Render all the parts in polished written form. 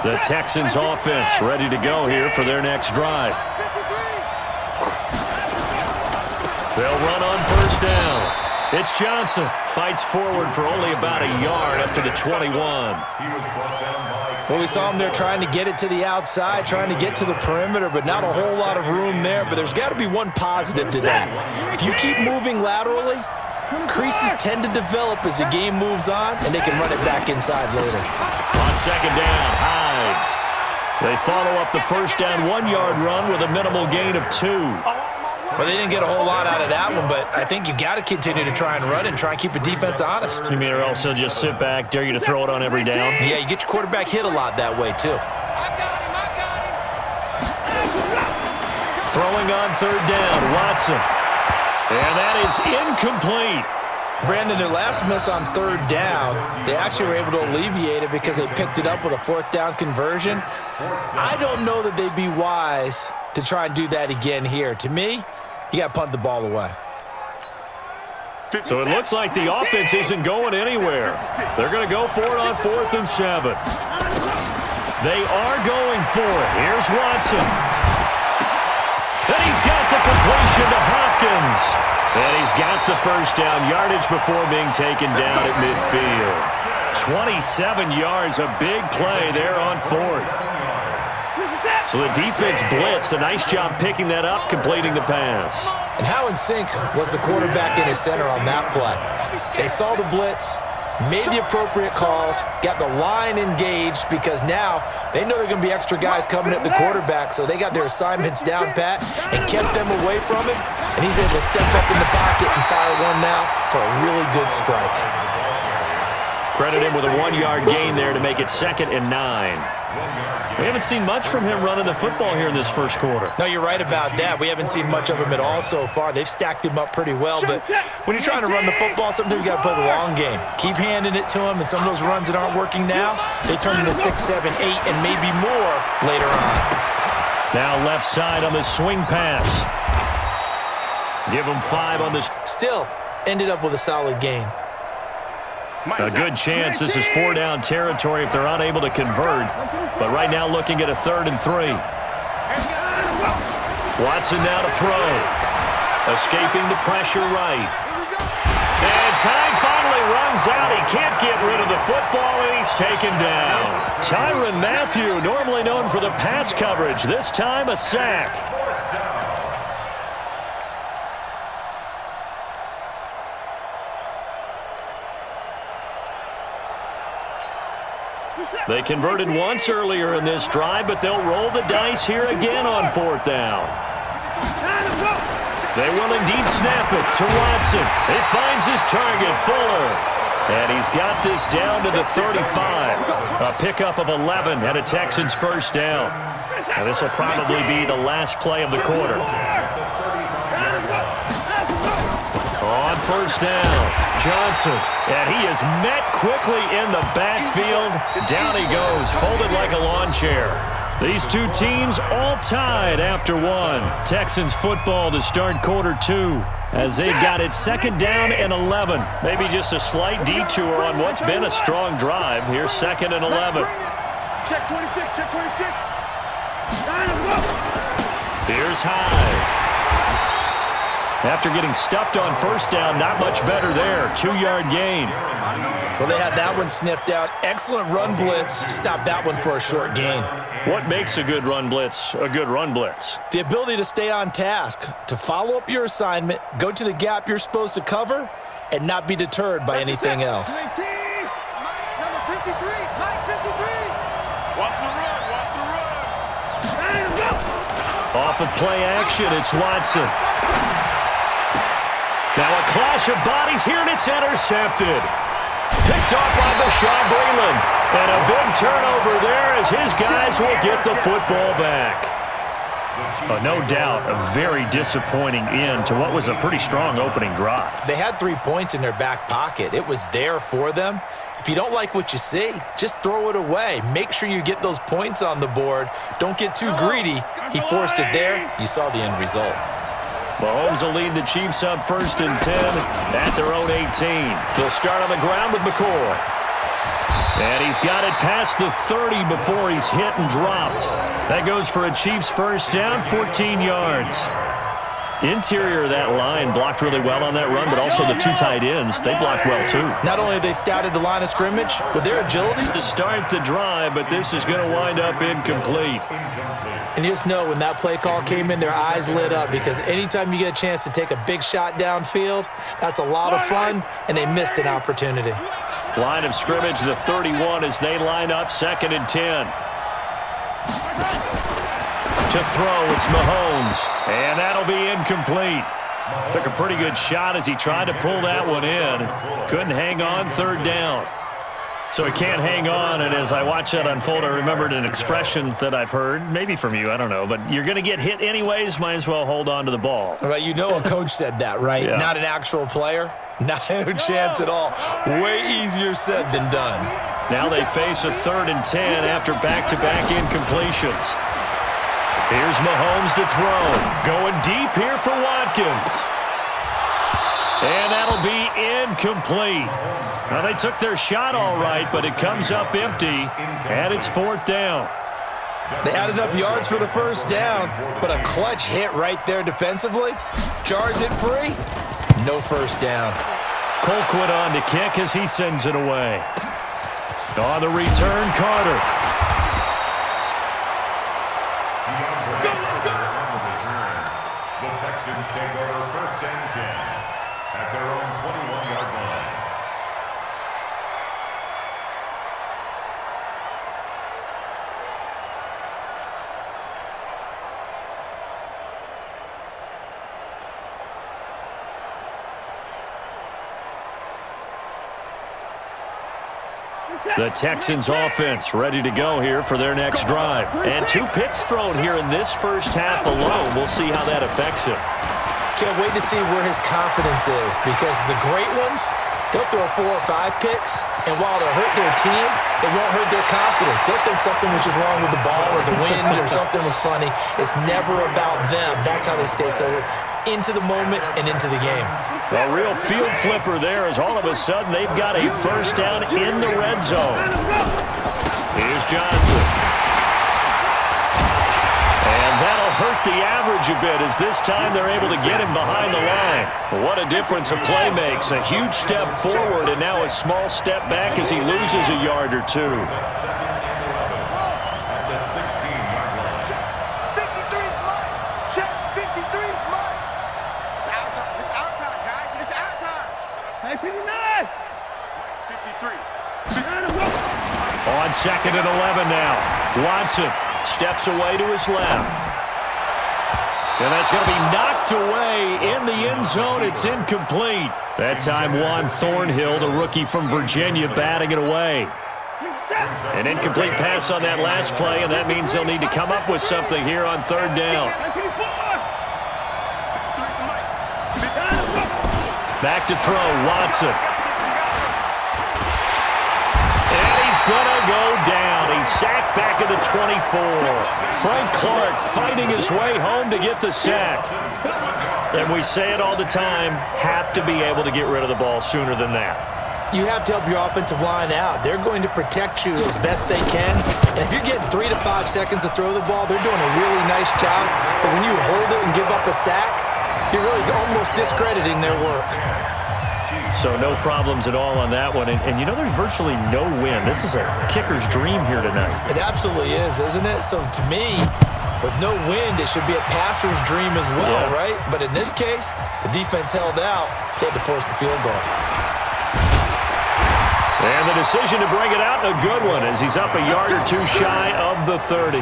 The Texans offense ready to go here for their next drive. They'll run on first down. It's Johnson. Fights forward for only about a yard after the 21. Well, we saw him there trying to get it to the outside, trying to get to the perimeter, but not a whole lot of room there. But there's got to be one positive to that. If you keep moving laterally, creases tend to develop as the game moves on, and they can run it back inside later. On second down, Hyde. They follow up the first down 1-yard run with a minimal gain of 2. Well, they didn't get a whole lot out of that one, but I think you've got to continue to try and run and try and keep the defense honest. You mean or else they'll just sit back, dare you to throw it on every down? Yeah, you get your quarterback hit a lot that way, too. Throwing on third down, Watson. And that is incomplete. Brandon, their last miss on third down, they actually were able to alleviate it because they picked it up with a fourth down conversion. I don't know that they'd be wise to try and do that again here. To me, you got to punt the ball away. So it looks like the offense isn't going anywhere. They're going to go for it on 4th and 7. They are going for it. Here's Watson. And he's got the completion to Hopkins. And he's got the first down yardage before being taken down at midfield. 27 yards, a big play there on 4th. So the defense blitzed. A nice job picking that up, completing the pass. And how in sync was the quarterback in his center on that play? They saw the blitz, made the appropriate calls, got the line engaged because now they know there are going to be extra guys coming at the quarterback, so they got their assignments down pat and kept them away from him, and he's able to step up in the pocket and fire one now for a really good strike. Credit him with a 1-yard gain there to make it 2nd and 9. We haven't seen much from him running the football here in this first quarter. No, you're right about that. We haven't seen much of him at all so far. They've stacked him up pretty well, but when you're trying to run the football, sometimes you got to play the long game. Keep handing it to him, and some of those runs that aren't working now, they turn into 6, 7, 8, and maybe more later on. Now left side on the swing pass. Give him 5 on this. Still ended up with a solid game. A good chance this is 4-down territory if they're unable to convert. But right now looking at a 3rd and 3. Watson now to throw. Escaping the pressure right. And time finally runs out. He can't get rid of the football, and he's taken down. Tyrann Mathieu, normally known for the pass coverage. This time a sack. They converted once earlier in this drive, but they'll roll the dice here again on 4th down. They will indeed snap it to Watson. He finds his target, Fuller. And he's got this down to the 35. A pickup of 11 and a Texans first down. And this will probably be the last play of the quarter. On first down, Johnson, and he is met quickly in the backfield. Down he goes, folded like a lawn chair. These two teams all tied after 1. Texans football to start quarter 2 as they've got it 2nd down and 11. Maybe just a slight detour on what's been a strong drive. Here's 2nd and 11. Check 26, check 26. Here's Hyde. After getting stuffed on first down, not much better there. 2-yard gain. Well, they had that one sniffed out. Excellent run blitz. Stopped that one for a short gain. What makes a good run blitz a good run blitz? The ability to stay on task, to follow up your assignment, go to the gap you're supposed to cover, and not be deterred by anything else. Number 53, Mike 53. Watch the run, watch the run. Off of play action, it's Watson. Now a clash of bodies here, and it's intercepted. Picked off by Bashaud Breeland. And a big turnover there as his guys will get the football back. No doubt, a very disappointing end to what was a pretty strong opening drive. They had 3 points in their back pocket. It was there for them. If you don't like what you see, just throw it away. Make sure you get those points on the board. Don't get too greedy. He forced it there. You saw the end result. Mahomes will lead the Chiefs up 1st and 10 at their own 18. They'll start on the ground with McCoy. And he's got it past the 30 before he's hit and dropped. That goes for a Chiefs first down, 14 yards. Interior of that line blocked really well on that run, but also the two tight ends, they blocked well too. Not only have they scouted the line of scrimmage, with their agility To start the drive, but this is going to wind up incomplete. And you just know when that play call came in, their eyes lit up because anytime you get a chance to take a big shot downfield, that's a lot of fun, and they missed an opportunity. Line of scrimmage, the 31 as they line up, 2nd and 10. To throw, it's Mahomes, and that'll be incomplete. Took a pretty good shot as he tried to pull that one in. Couldn't hang on, 3rd down. So he can't hang on, and as I watch that unfold, I remembered an expression that I've heard, maybe from you, I don't know, but you're going to get hit anyways, might as well hold on to the ball. Well, you know a coach said that, right? Yeah. Not an actual player. Not a chance at all. Way easier said than done. Now they face a 3rd and 10 after back-to-back incompletions. Here's Mahomes to throw. Going deep here for Watkins. And that'll be incomplete. Now, they took their shot all right, but it comes up empty, and it's 4th down. They had enough yards for the first down, but a clutch hit right there defensively. Jars it free. No first down. Colquitt on to kick as he sends it away. On the return, Carter. The Texans take over 1st and 10 at their own 21-yard line. The Texans offense ready to go here for their next drive. And 2 picks thrown here in this first half alone. We'll see how that affects him. Can't wait to see where his confidence is because the great ones, they'll throw 4 or 5 picks, and while it'll hurt their team, it won't hurt their confidence. They'll think something was just wrong with the ball or the wind or something was funny. It's never about them. That's how they stay so into the moment and into the game. A real field flipper there as all of a sudden they've got a first down in the red zone. Here's Johnson. And that'll hurt the average a bit as this time they're able to get him behind the line. What a difference a play makes. A huge step forward and now a small step back as he loses a yard or two. On 2nd and 11 now. Watson steps away to his left. And that's going to be knocked away in the end zone. It's incomplete. That time Juan Thornhill, the rookie from Virginia, batting it away. An incomplete pass on that last play, and that means they'll need to come up with something here on 3rd down. Back to throw, Watson. Gonna go down. He's sacked back at the 24. Frank Clark fighting his way home to get the sack. And we say it all the time, have to be able to get rid of the ball sooner than that. You have to help your offensive line out. They're going to protect you as best they can. And if you're getting 3 to 5 seconds to throw the ball, they're doing a really nice job. But when you hold it and give up a sack, you're really almost discrediting their work. So no problems at all on that one. And you know, there's virtually no wind. This is a kicker's dream here tonight. It absolutely is, isn't it? So to me, with no wind, it should be a passer's dream as well, right? But in this case, the defense held out. They had to force the field goal. And the decision to bring it out, a good one, as he's up a yard or two shy of the 30.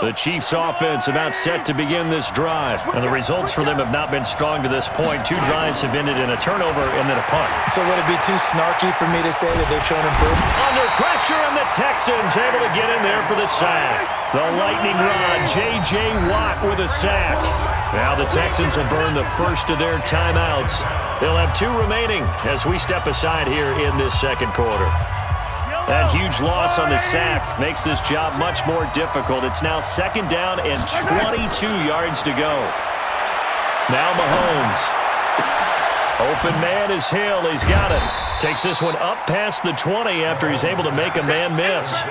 The Chiefs offense about set to begin this drive. And the results for them have not been strong to this point. 2 drives have ended in a turnover and then a punt. So would it be too snarky for me to say that they've shown improvement? Under pressure, and the Texans able to get in there for the sack. The lightning rod, J.J. Watt with a sack. Now the Texans will burn the first of their timeouts. They'll have 2 remaining as we step aside here in this second quarter. That huge loss on the sack makes this job much more difficult. It's now 2nd down and 22 yards to go. Now Mahomes. Open man is Hill. He's got it. Takes this one up past the 20 after he's able to make a man miss.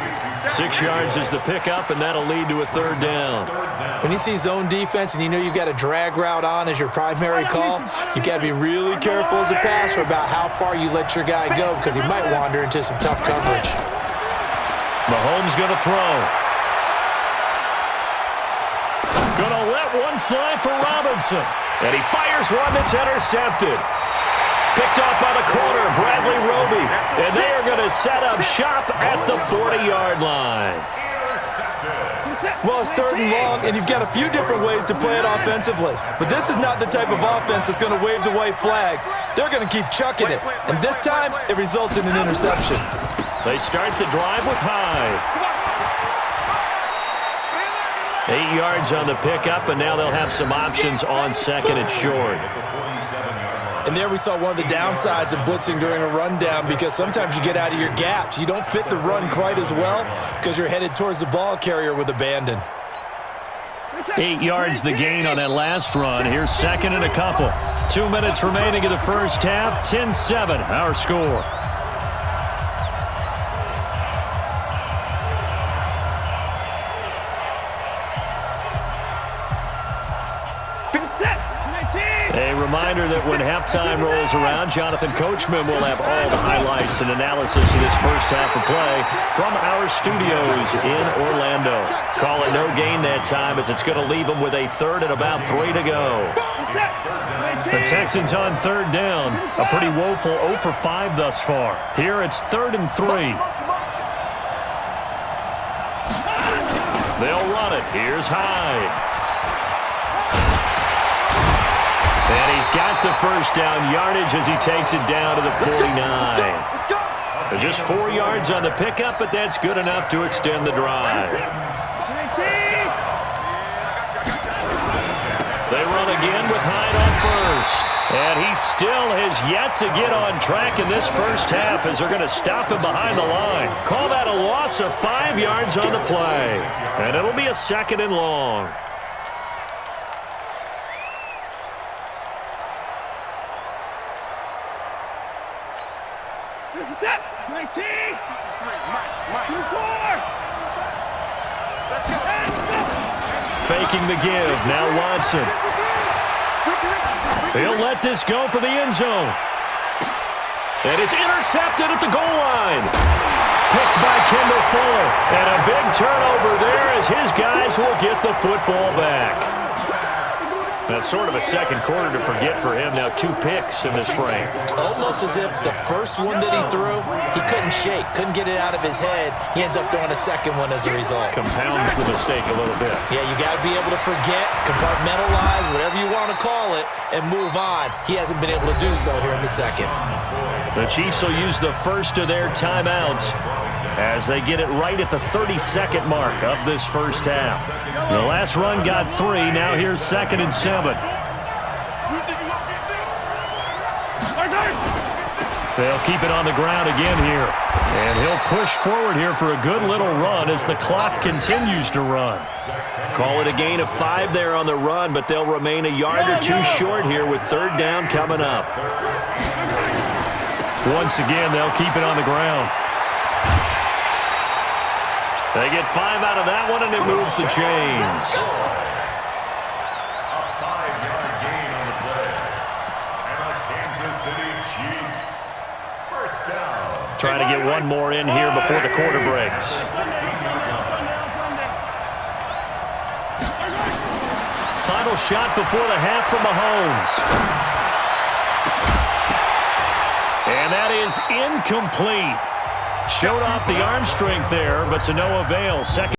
6 yards is the pickup, and that'll lead to a 3rd down. When you see zone defense and you know you've got a drag route on as your primary call, you got to be really careful as a passer about how far you let your guy go because he might wander into some tough coverage. Mahomes going to throw. Going to let one fly for Robinson. And he fires one that's intercepted. Picked off by the corner, Bradley Roby. And they are going to set up shop at the 40-yard line. Well, it's 3rd and long, and you've got a few different ways to play it offensively. But this is not the type of offense that's going to wave the white flag. They're going to keep chucking it. And this time, it results in an interception. They start the drive with Hyde. 8 yards on the pickup, and now they'll have some options on 2nd and short. And there we saw one of the downsides of blitzing during a rundown because sometimes you get out of your gaps. You don't fit the run quite as well because you're headed towards the ball carrier with abandon. 8 yards the gain on that last run. Here's 2nd and a couple. 2 minutes remaining in the first half. 10-7, our score. A reminder that when halftime rolls around, Jonathan Coachman will have all the highlights and analysis of this first half of play from our studios in Orlando. Call it no gain that time as it's going to leave them with a 3rd and about 3 to go. The Texans on 3rd down. A pretty woeful 0 for 5 thus far. Here it's 3rd and 3. They'll run it. Here's Hyde. And he's got the first down yardage as he takes it down to the 49. Just 4 yards on the pickup, but that's good enough to extend the drive. They run again with Hyde on first. And he still has yet to get on track in this first half as they're going to stop him behind the line. Call that a loss of 5 yards on the play. And it'll be a 2nd and long. This is it. 19. 24. Let's go. Faking the give. Now Watson. He'll let this go for the end zone. And it's intercepted at the goal line. Picked by Kendall Fuller. And a big turnover there as his guys will get the football back. That's sort of a second quarter to forget for him. Now 2 picks in this frame. Almost as if the first one that he threw, he couldn't shake, couldn't get it out of his head. He ends up throwing a second one as a result. Compounds the mistake a little bit. Yeah, you got to be able to forget, compartmentalize, whatever you want to call it, and move on. He hasn't been able to do so here in the second. The Chiefs will use the first of their timeouts as they get it right at the 32nd mark of this first half. The last run got 3. Now here's 2nd and 7. They'll keep it on the ground again here. And he'll push forward here for a good little run as the clock continues to run. Call it a gain of 5 there on the run, but they'll remain a yard or 2 short here with 3rd down coming up. Once again, they'll keep it on the ground. They get 5 out of that one, and it moves the chains. A 5-yard gain on the play. And the Kansas City Chiefs. First down. Trying to get one more in here before the quarter breaks. Final shot before the half from Mahomes. And that is incomplete. Showed off the arm strength there, but to no avail. Second.